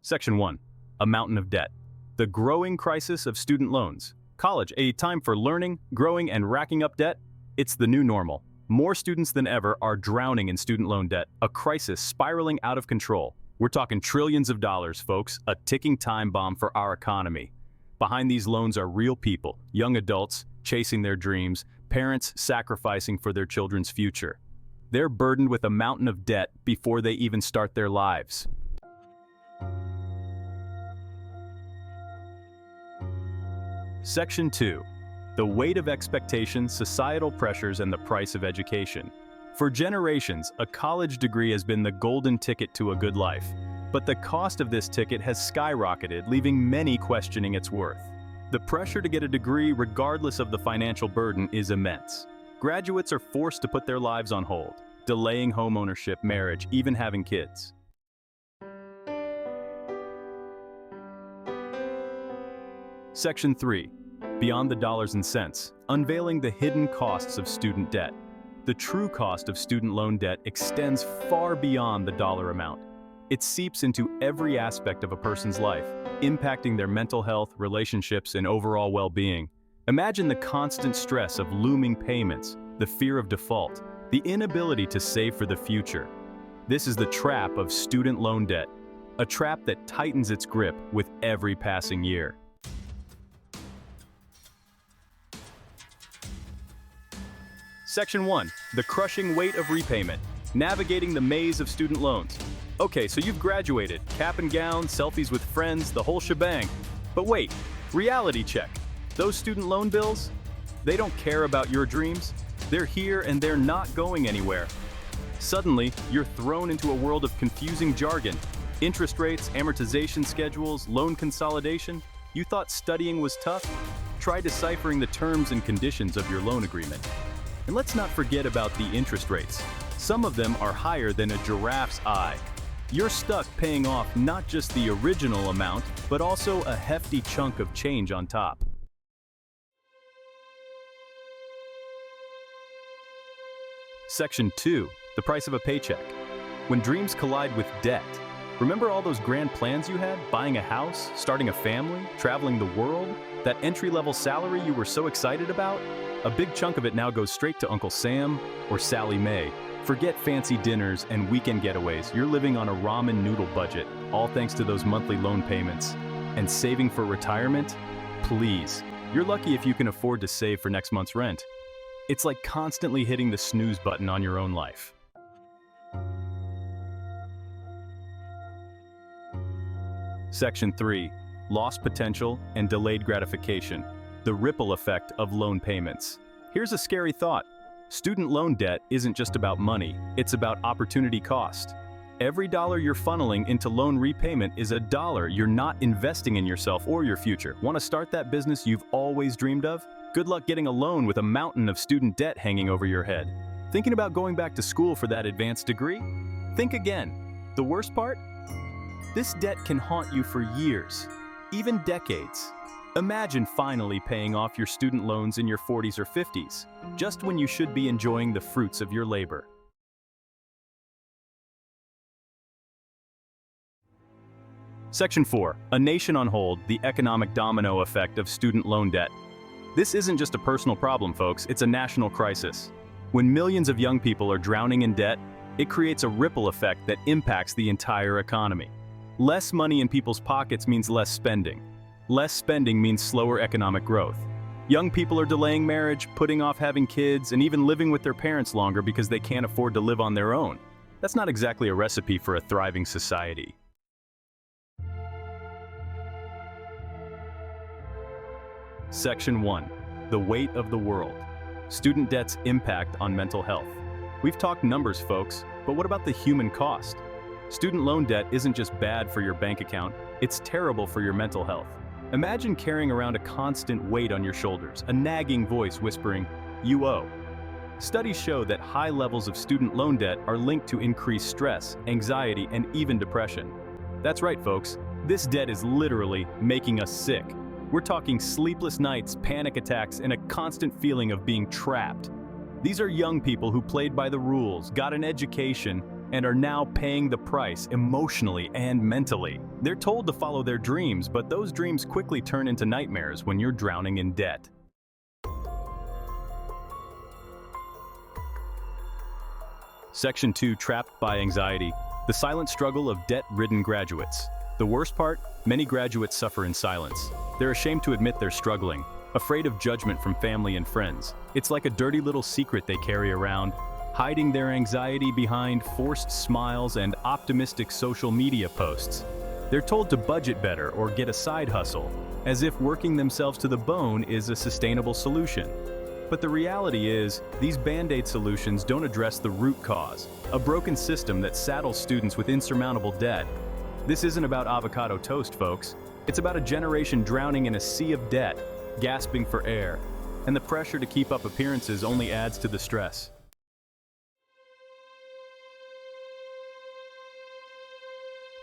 Section 1. A mountain of debt. The growing crisis of student loans. College, a time for learning, growing, and racking up debt? It's the new normal. More students than ever are drowning in student loan debt, a crisis spiraling out of control. We're talking trillions of dollars, folks, a ticking time bomb for our economy. Behind these loans are real people, young adults chasing their dreams, parents sacrificing for their children's future. They're burdened with a mountain of debt before they even start their lives. Section 2. The weight of expectation, societal pressures, and the price of education. For generations, a college degree has been the golden ticket to a good life. But the cost of this ticket has skyrocketed, leaving many questioning its worth. The pressure to get a degree, regardless of the financial burden, is immense. Graduates are forced to put their lives on hold, delaying homeownership, marriage, even having kids. Section 3. Beyond the dollars and cents, unveiling the hidden costs of student debt. The true cost of student loan debt extends far beyond the dollar amount. It seeps into every aspect of a person's life, impacting their mental health, relationships, and overall well-being. Imagine the constant stress of looming payments, the fear of default, the inability to save for the future. This is the trap of student loan debt, a trap that tightens its grip with every passing year. Section 1. The crushing weight of repayment. Navigating the maze of student loans. Okay, so you've graduated, cap and gown, selfies with friends, the whole shebang. But wait, reality check. Those student loan bills? They don't care about your dreams. They're here and they're not going anywhere. Suddenly, you're thrown into a world of confusing jargon. Interest rates, amortization schedules, loan consolidation. You thought studying was tough? Try deciphering the terms and conditions of your loan agreement. And let's not forget about the interest rates. Some of them are higher than a giraffe's eye. You're stuck paying off not just the original amount, but also a hefty chunk of change on top. Section 2. The price of a paycheck. When dreams collide with debt. Remember all those grand plans you had? Buying a house, starting a family, traveling the world? That entry-level salary you were so excited about? A big chunk of it now goes straight to Uncle Sam or Sally Mae. Forget fancy dinners and weekend getaways. You're living on a ramen noodle budget, all thanks to those monthly loan payments. And saving for retirement? Please. You're lucky if you can afford to save for next month's rent. It's like constantly hitting the snooze button on your own life. Section 3. Lost potential and delayed gratification. The ripple effect of loan payments. Here's a scary thought. Student loan debt isn't just about money, it's about opportunity cost. Every dollar you're funneling into loan repayment is a dollar you're not investing in yourself or your future. Want to start that business you've always dreamed of? Good luck getting a loan with a mountain of student debt hanging over your head. Thinking about going back to school for that advanced degree? Think again. The worst part? This debt can haunt you for years, even decades. Imagine finally paying off your student loans in your 40s or 50s, just when you should be enjoying the fruits of your labor. Section 4. A nation on hold, the economic domino effect of student loan debt. This isn't just a personal problem, folks, it's a national crisis. When millions of young people are drowning in debt, it creates a ripple effect that impacts the entire economy. Less money in people's pockets means less spending. Less spending means slower economic growth. Young people are delaying marriage, putting off having kids, and even living with their parents longer because they can't afford to live on their own. That's not exactly a recipe for a thriving society. Section 1. The weight of the world. Student debt's impact on mental health. We've talked numbers, folks, but what about the human cost? Student loan debt isn't just bad for your bank account, it's terrible for your mental health. Imagine carrying around a constant weight on your shoulders, a nagging voice whispering, "You owe." Studies show that high levels of student loan debt are linked to increased stress, anxiety, and even depression. That's right, folks. This debt is literally making us sick. We're talking sleepless nights, panic attacks, and a constant feeling of being trapped. These are young people who played by the rules, got an education, and are now paying the price emotionally and mentally. They're told to follow their dreams, but those dreams quickly turn into nightmares when you're drowning in debt. Section 2, Trapped by Anxiety, the silent struggle of debt-ridden graduates. The worst part? Many graduates suffer in silence. They're ashamed to admit they're struggling, afraid of judgment from family and friends. It's like a dirty little secret they carry around, hiding their anxiety behind forced smiles and optimistic social media posts. They're told to budget better or get a side hustle, as if working themselves to the bone is a sustainable solution. But the reality is, these band-aid solutions don't address the root cause, a broken system that saddles students with insurmountable debt. This isn't about avocado toast, folks. It's about a generation drowning in a sea of debt, gasping for air, and the pressure to keep up appearances only adds to the stress.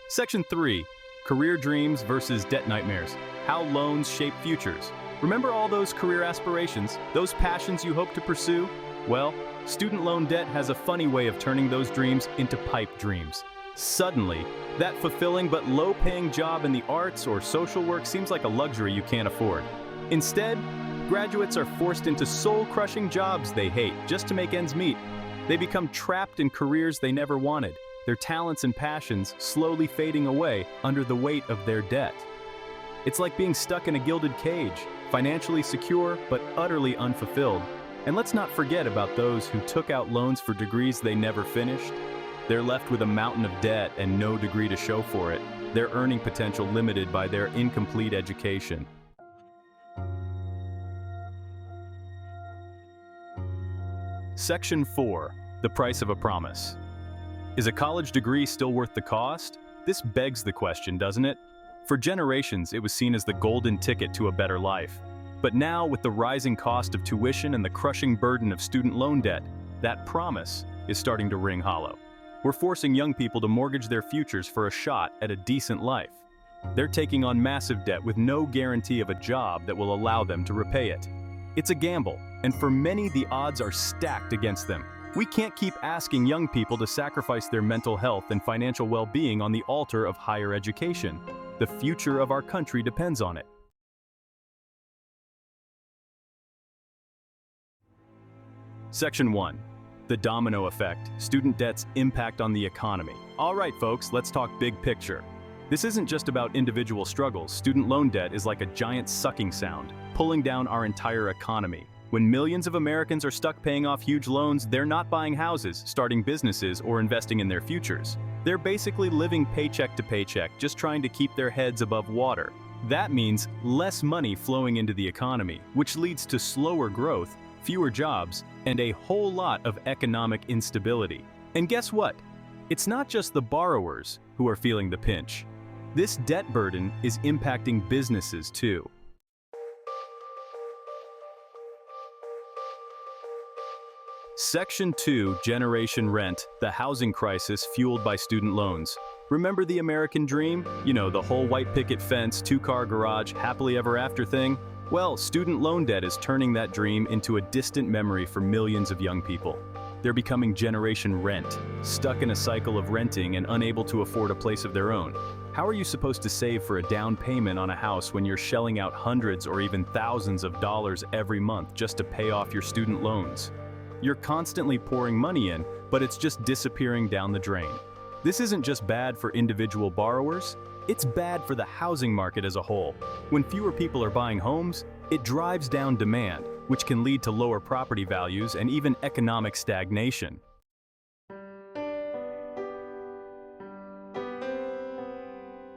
Section 3, Career Dreams versus Debt Nightmares, How Loans Shape Futures. Remember all those career aspirations, those passions you hope to pursue? Well, student loan debt has a funny way of turning those dreams into pipe dreams. Suddenly, that fulfilling but low-paying job in the arts or social work seems like a luxury you can't afford. Instead, graduates are forced into soul-crushing jobs they hate just to make ends meet. They become trapped in careers they never wanted, their talents and passions slowly fading away under the weight of their debt. It's like being stuck in a gilded cage, financially secure but utterly unfulfilled. And let's not forget about those who took out loans for degrees they never finished. They're left with a mountain of debt and no degree to show for it, their earning potential limited by their incomplete education. Section 4, The Price of a Promise. Is a college degree still worth the cost? This begs the question, doesn't it? For generations, it was seen as the golden ticket to a better life. But now, with the rising cost of tuition and the crushing burden of student loan debt, that promise is starting to ring hollow. We're forcing young people to mortgage their futures for a shot at a decent life. They're taking on massive debt with no guarantee of a job that will allow them to repay it. It's a gamble, and for many, the odds are stacked against them. We can't keep asking young people to sacrifice their mental health and financial well-being on the altar of higher education. The future of our country depends on it. Section 1. The Domino Effect, Student Debt's Impact on the Economy. All right, folks, let's talk big picture. This isn't just about individual struggles. Student loan debt is like a giant sucking sound, pulling down our entire economy. When millions of Americans are stuck paying off huge loans, they're not buying houses, starting businesses, or investing in their futures. They're basically living paycheck to paycheck, just trying to keep their heads above water. That means less money flowing into the economy, which leads to slower growth, fewer jobs, and a whole lot of economic instability. And guess what? It's not just the borrowers who are feeling the pinch. This debt burden is impacting businesses too. Section 2, Generation Rent, the housing crisis fueled by student loans. Remember the American dream? You know, the whole white picket fence, two-car garage, happily ever after thing? Well, student loan debt is turning that dream into a distant memory for millions of young people. They're becoming Generation Rent, stuck in a cycle of renting and unable to afford a place of their own. How are you supposed to save for a down payment on a house when you're shelling out hundreds or even thousands of dollars every month just to pay off your student loans? You're constantly pouring money in, but it's just disappearing down the drain. This isn't just bad for individual borrowers, it's bad for the housing market as a whole. When fewer people are buying homes, it drives down demand, which can lead to lower property values and even economic stagnation.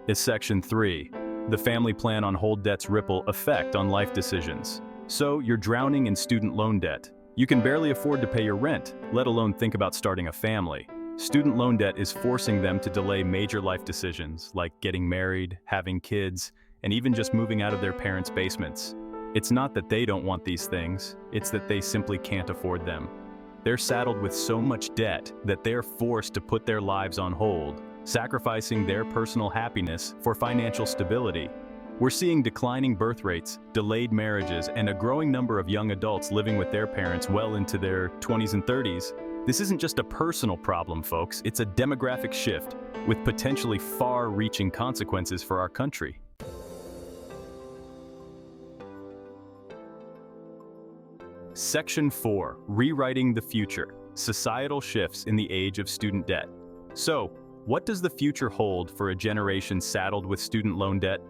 Is Section 3, the Family Plan on Hold Debt's Ripple Effect on Life Decisions. So, you're drowning in student loan debt. You can barely afford to pay your rent, let alone think about starting a family. Student loan debt is forcing them to delay major life decisions, like getting married, having kids, and even just moving out of their parents' basements. It's not that they don't want these things, it's that they simply can't afford them. They're saddled with so much debt that they're forced to put their lives on hold, sacrificing their personal happiness for financial stability. We're seeing declining birth rates, delayed marriages, and a growing number of young adults living with their parents well into their 20s and 30s. This isn't just a personal problem, folks. It's a demographic shift with potentially far-reaching consequences for our country. Section 4. Rewriting the Future. Societal Shifts in the Age of Student Debt. So, what does the future hold for a generation saddled with student loan debt?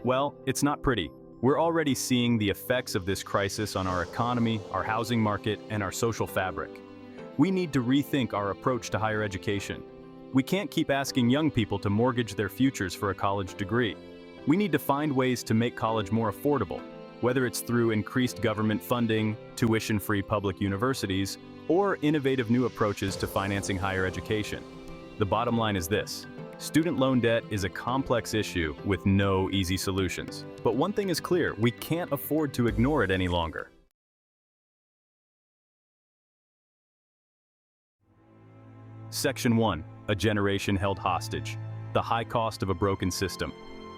Well, it's not pretty. We're already seeing the effects of this crisis on our economy, our housing market, and our social fabric. We need to rethink our approach to higher education. We can't keep asking young people to mortgage their futures for a college degree. We need to find ways to make college more affordable, whether it's through increased government funding, tuition-free public universities, or innovative new approaches to financing higher education. The bottom line is this: student loan debt is a complex issue with no easy solutions. But one thing is clear: we can't afford to ignore it any longer. Section 1. A generation held hostage. The high cost of a broken system.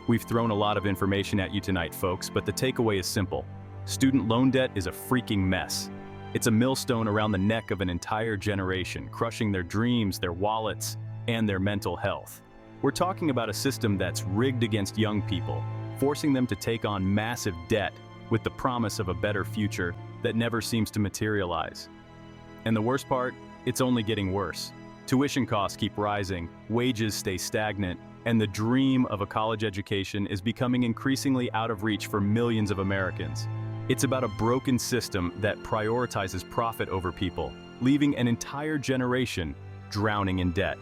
We've thrown a lot of information at you tonight, folks, but the takeaway is simple. Student loan debt is a freaking mess. It's a millstone around the neck of an entire generation, crushing their dreams, their wallets, and their mental health. We're talking about a system that's rigged against young people, forcing them to take on massive debt with the promise of a better future that never seems to materialize. And the worst part, it's only getting worse. Tuition costs keep rising, wages stay stagnant, and the dream of a college education is becoming increasingly out of reach for millions of Americans. It's about a broken system that prioritizes profit over people, leaving an entire generation drowning in debt.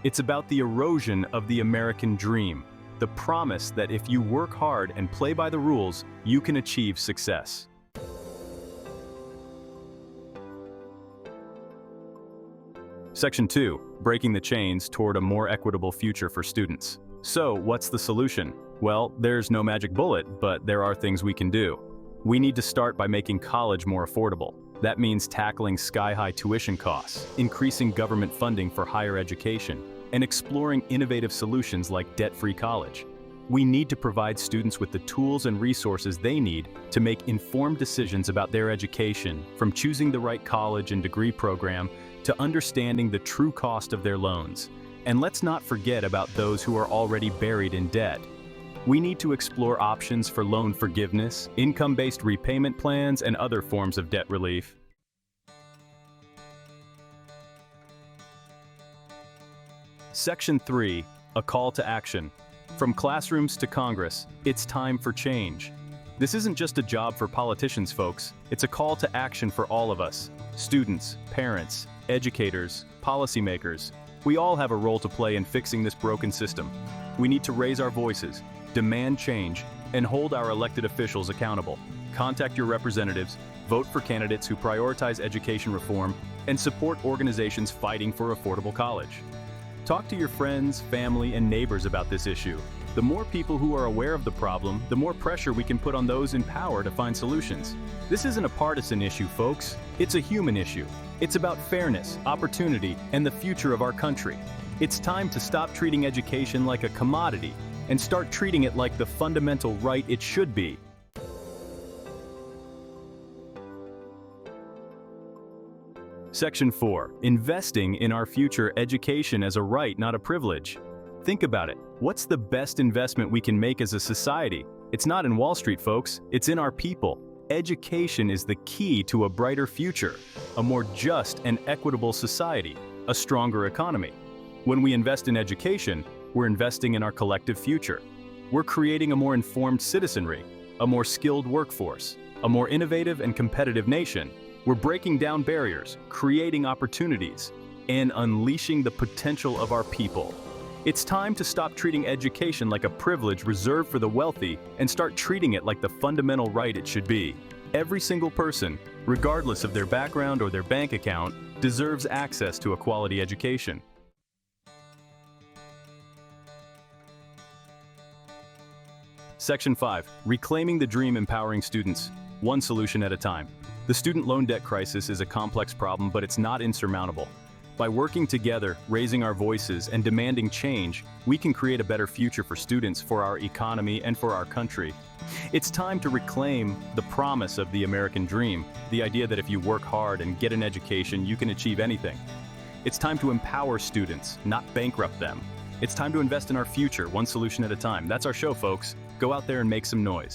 It's about the erosion of the American dream, the promise that if you work hard and play by the rules, you can achieve success. Section 2. Breaking the chains toward a more equitable future for students. So, what's the solution? Well, there's no magic bullet, but there are things we can do. We need to start by making college more affordable. That means tackling sky-high tuition costs, increasing government funding for higher education, and exploring innovative solutions like debt-free college. We need to provide students with the tools and resources they need to make informed decisions about their education, from choosing the right college and degree program to understanding the true cost of their loans. And let's not forget about those who are already buried in debt. We need to explore options for loan forgiveness, income-based repayment plans, and other forms of debt relief. Section 3. A call to action. From classrooms to Congress, it's time for change. This isn't just a job for politicians, folks. It's a call to action for all of us. Students, parents, educators, policymakers. We all have a role to play in fixing this broken system. We need to raise our voices, demand change, and hold our elected officials accountable. Contact your representatives, vote for candidates who prioritize education reform, and support organizations fighting for affordable college. Talk to your friends, family, and neighbors about this issue. The more people who are aware of the problem, the more pressure we can put on those in power to find solutions. This isn't a partisan issue, folks. It's a human issue. It's about fairness, opportunity, and the future of our country. It's time to stop treating education like a commodity and start treating it like the fundamental right it should be. Section 4. Investing in our future. Education as a right, not a privilege. Think about it. What's the best investment we can make as a society? It's not in Wall Street, folks. It's in our people. Education is the key to a brighter future, a more just and equitable society, a stronger economy. When we invest in education, we're investing in our collective future. We're creating a more informed citizenry, a more skilled workforce, a more innovative and competitive nation. We're breaking down barriers, creating opportunities, and unleashing the potential of our people. It's time to stop treating education like a privilege reserved for the wealthy and start treating it like the fundamental right it should be. Every single person, regardless of their background or their bank account, deserves access to a quality education. Section 5. Reclaiming the dream, empowering students. One solution at a time. The student loan debt crisis is a complex problem, but it's not insurmountable. By working together, raising our voices, and demanding change, we can create a better future for students, for our economy, and for our country. It's time to reclaim the promise of the American dream, the idea that if you work hard and get an education, you can achieve anything. It's time to empower students, not bankrupt them. It's time to invest in our future, one solution at a time. That's our show, folks. Go out there and make some noise.